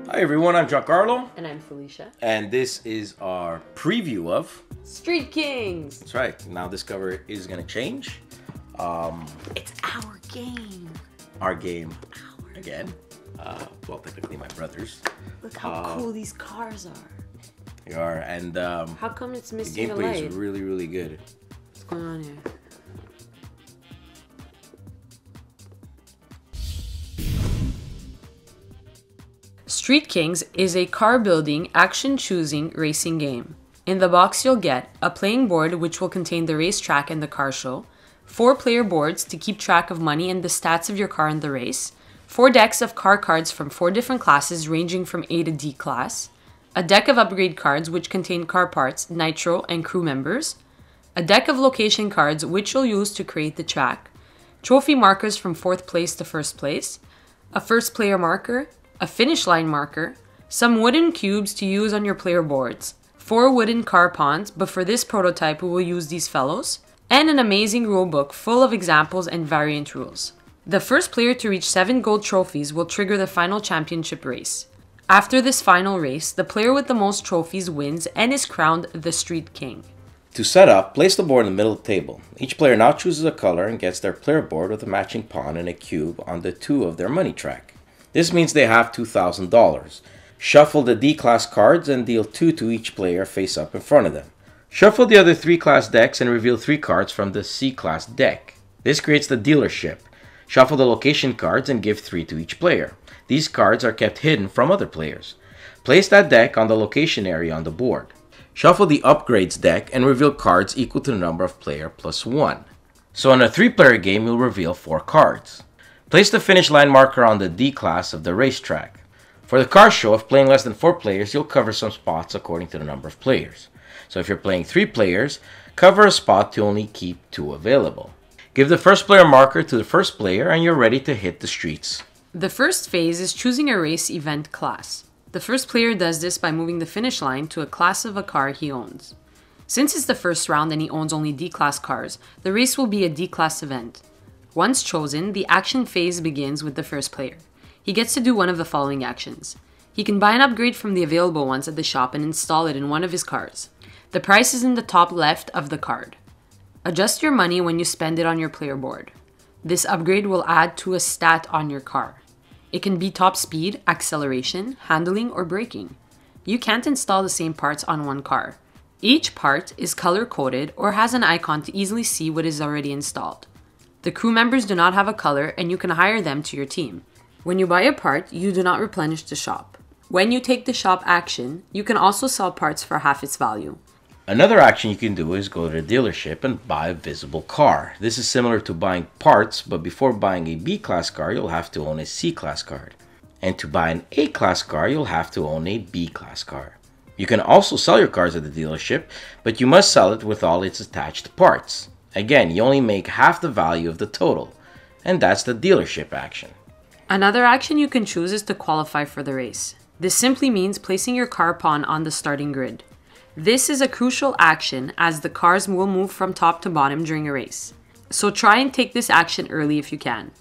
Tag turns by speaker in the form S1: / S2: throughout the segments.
S1: Hi everyone, I'm Giancarlo.
S2: And I'm Felicia.
S1: And this is our preview of
S2: Street Kings.
S1: That's right. Now this cover is going to change.
S2: It's our game.
S1: Our game again. Well, technically my brother's.
S2: Look how cool these cars are.
S1: They are, and
S2: how come it's
S1: the
S2: missing the
S1: gameplay
S2: light?
S1: is really, really good.
S2: What's going on here? Street Kings is a car-building, action-choosing racing game. In the box you'll get a playing board which will contain the racetrack and the car show, 4 player boards to keep track of money and the stats of your car in the race, 4 decks of car cards from 4 different classes ranging from A to D class, a deck of upgrade cards which contain car parts, nitro, and crew members, a deck of location cards which you'll use to create the track, trophy markers from 4th place to 1st place, a first player marker, a finish line marker, some wooden cubes to use on your player boards, 4 wooden car pawns, but for this prototype we will use these fellows, and an amazing rulebook full of examples and variant rules. The first player to reach 7 gold trophies will trigger the final championship race. After this final race, the player with the most trophies wins and is crowned the Street King.
S1: To set up, place the board in the middle of the table. Each player now chooses a color and gets their player board with a matching pawn and a cube on the 2 of their money track. This means they have $2,000. Shuffle the D-class cards and deal 2 to each player face up in front of them. Shuffle the other 3-class decks and reveal 3 cards from the C-class deck. This creates the dealership. Shuffle the location cards and give 3 to each player. These cards are kept hidden from other players. Place that deck on the location area on the board. Shuffle the upgrades deck and reveal cards equal to the number of player plus 1. So in a 3-player game, you'll reveal 4 cards. Place the finish line marker on the D class of the racetrack. For the car show, if playing less than 4 players, you'll cover some spots according to the number of players. So if you're playing 3 players, cover a spot to only keep 2 available. Give the first player marker to the first player and you're ready to hit the streets.
S2: The first phase is choosing a race event class. The first player does this by moving the finish line to a class of a car he owns. Since it's the first round and he owns only D-class cars, the race will be a D-class event. Once chosen, the action phase begins with the first player. He gets to do one of the following actions. He can buy an upgrade from the available ones at the shop and install it in one of his cars. The price is in the top left of the card. Adjust your money when you spend it on your player board. This upgrade will add to a stat on your car. It can be top speed, acceleration, handling, or braking. You can't install the same parts on one car. Each part is color-coded or has an icon to easily see what is already installed. The crew members do not have a color and you can hire them to your team. When you buy a part, you do not replenish the shop. When you take the shop action, you can also sell parts for half its value.
S1: Another action you can do is go to the dealership and buy a visible car. This is similar to buying parts, but before buying a B-class car, you'll have to own a C-class card. And to buy an A-class car, you'll have to own a B-class car. You can also sell your cars at the dealership, but you must sell it with all its attached parts. Again, you only make half the value of the total, and that's the dealership action.
S2: Another action you can choose is to qualify for the race. This simply means placing your car pawn on the starting grid. This is a crucial action as the cars will move from top to bottom during a race. So try and take this action early if you can.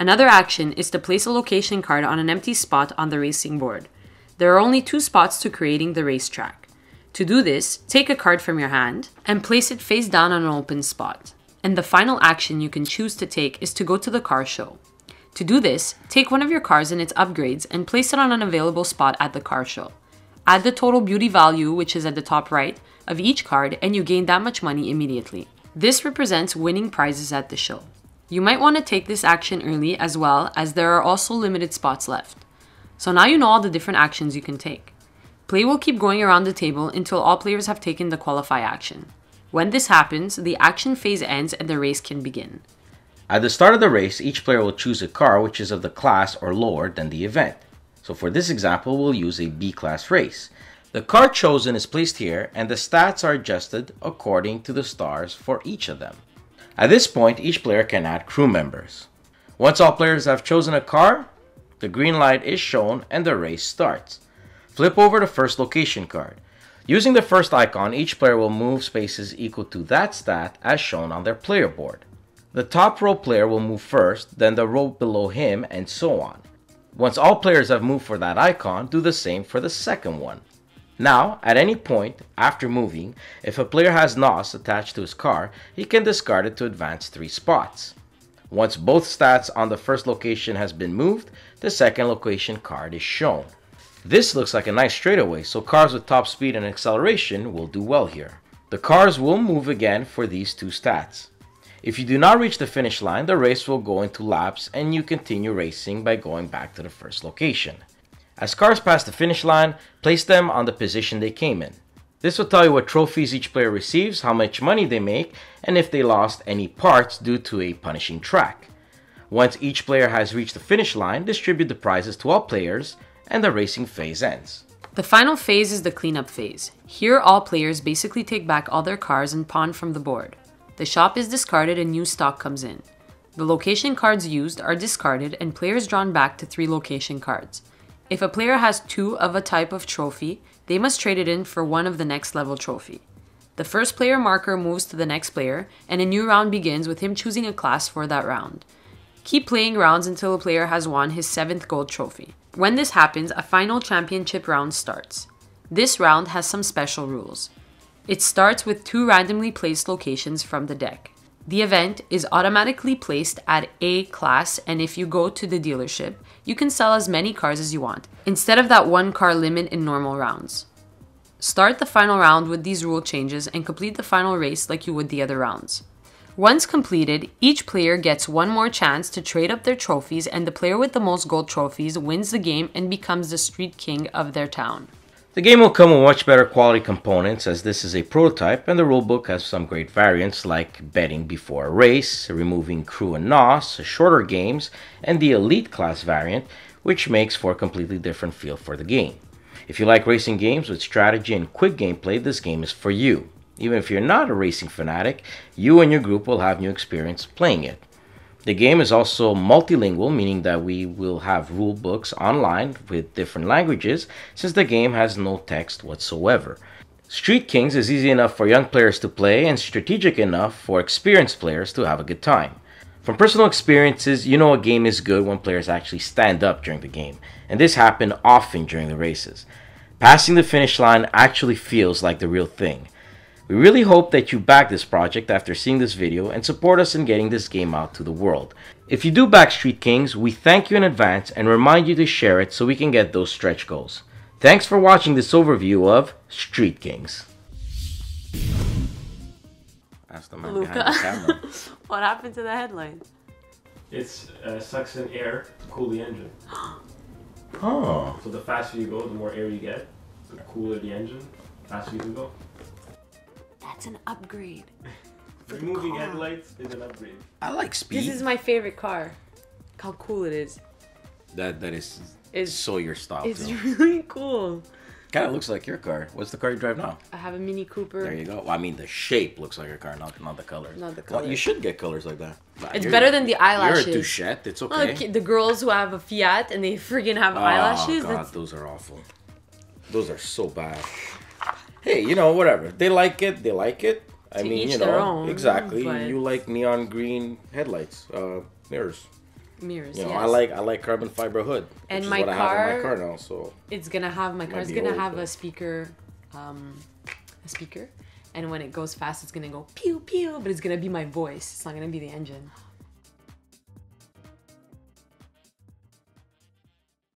S2: Another action is to place a location card on an empty spot on the racing board. There are only 2 spots to creating the racetrack. To do this, take a card from your hand and place it face down on an open spot. And the final action you can choose to take is to go to the car show. To do this, take one of your cars and its upgrades and place it on an available spot at the car show. Add the total beauty value, which is at the top right, of each card and you gain that much money immediately. This represents winning prizes at the show. You might want to take this action early as well as there are also limited spots left. So now you know all the different actions you can take. Play will keep going around the table until all players have taken the qualify action. When this happens, the action phase ends and the race can begin.
S1: At the start of the race, each player will choose a car which is of the class or lower than the event. So for this example, we'll use a B-class race. The car chosen is placed here and the stats are adjusted according to the stars for each of them. At this point, each player can add crew members. Once all players have chosen a car, the green light is shown and the race starts. Flip over the first location card. Using the first icon, each player will move spaces equal to that stat as shown on their player board. The top row player will move first, then the row below him, and so on. Once all players have moved for that icon, do the same for the second one. Now, at any point after moving, if a player has NOS attached to his car, he can discard it to advance 3 spots. Once both stats on the first location has been moved, the second location card is shown. This looks like a nice straightaway, so cars with top speed and acceleration will do well here. The cars will move again for these 2 stats. If you do not reach the finish line, the race will go into laps and you continue racing by going back to the first location. As cars pass the finish line, place them on the position they came in. This will tell you what trophies each player receives, how much money they make, and if they lost any parts due to a punishing track. Once each player has reached the finish line, distribute the prizes to all players, and the racing phase ends.
S2: The final phase is the cleanup phase. Here, all players basically take back all their cars and pawn from the board. The shop is discarded and new stock comes in. The location cards used are discarded and players drawn back to 3 location cards. If a player has 2 of a type of trophy, they must trade it in for 1 of the next level trophy. The first player marker moves to the next player, and a new round begins with him choosing a class for that round. Keep playing rounds until a player has won his 7th gold trophy. When this happens, a final championship round starts. This round has some special rules. It starts with 2 randomly placed locations from the deck. The event is automatically placed at A class, and if you go to the dealership, you can sell as many cars as you want, instead of that 1 car limit in normal rounds. Start the final round with these rule changes and complete the final race like you would the other rounds. Once completed, each player gets 1 more chance to trade up their trophies, and the player with the most gold trophies wins the game and becomes the street king of their town.
S1: The game will come with much better quality components, as this is a prototype and the rulebook has some great variants like betting before a race, removing crew and NOS, shorter games, and the elite class variant, which makes for a completely different feel for the game. If you like racing games with strategy and quick gameplay, this game is for you. Even if you're not a racing fanatic, you and your group will have new experience playing it. The game is also multilingual, meaning that we will have rule books online with different languages, since the game has no text whatsoever. Street Kings is easy enough for young players to play and strategic enough for experienced players to have a good time. From personal experiences, you know a game is good when players actually stand up during the game, and this happened often during the races. Passing the finish line actually feels like the real thing. We really hope that you back this project after seeing this video and support us in getting this game out to the world. If you do back Street Kings, we thank you in advance and remind you to share it so we can get those stretch goals. Thanks for watching this overview of Street Kings. Ask the man behind the camera.
S2: What happened to the headlight?
S3: It sucks in air to cool the engine.
S1: Oh.
S3: So the faster you go, the more air you get. The cooler the engine, the faster you can go.
S2: That's an upgrade.
S3: Removing headlights is an upgrade.
S1: I like speed.
S2: This is my favorite car. Look how cool it is.
S1: That is so your style.
S2: It's really cool.
S1: Kind of looks like your car. What's the car you drive now?
S2: I have a Mini Cooper.
S1: There you go. Well, I mean, the shape looks like your car, not the color.
S2: Not the color.
S1: Well, you should get colors like that.
S2: It's better than the eyelashes.
S1: You're a douchette. It's okay.
S2: Well, the girls who have a Fiat and they friggin' have eyelashes.
S1: Oh, God, those are awful. Those are so bad. Hey, you know, whatever. They like it. They like it. I mean, you know,
S2: their own,
S1: exactly.
S2: but...
S1: You like neon green headlights, mirrors.
S2: Mirrors,
S1: you know,
S2: yes.
S1: I like carbon fiber hood,
S2: and
S1: which is
S2: my
S1: what I
S2: car,
S1: have in my car now. So
S2: it's gonna have my car's gonna have a speaker, and when it goes fast, it's gonna go pew pew, but it's gonna be my voice. It's not gonna be the engine.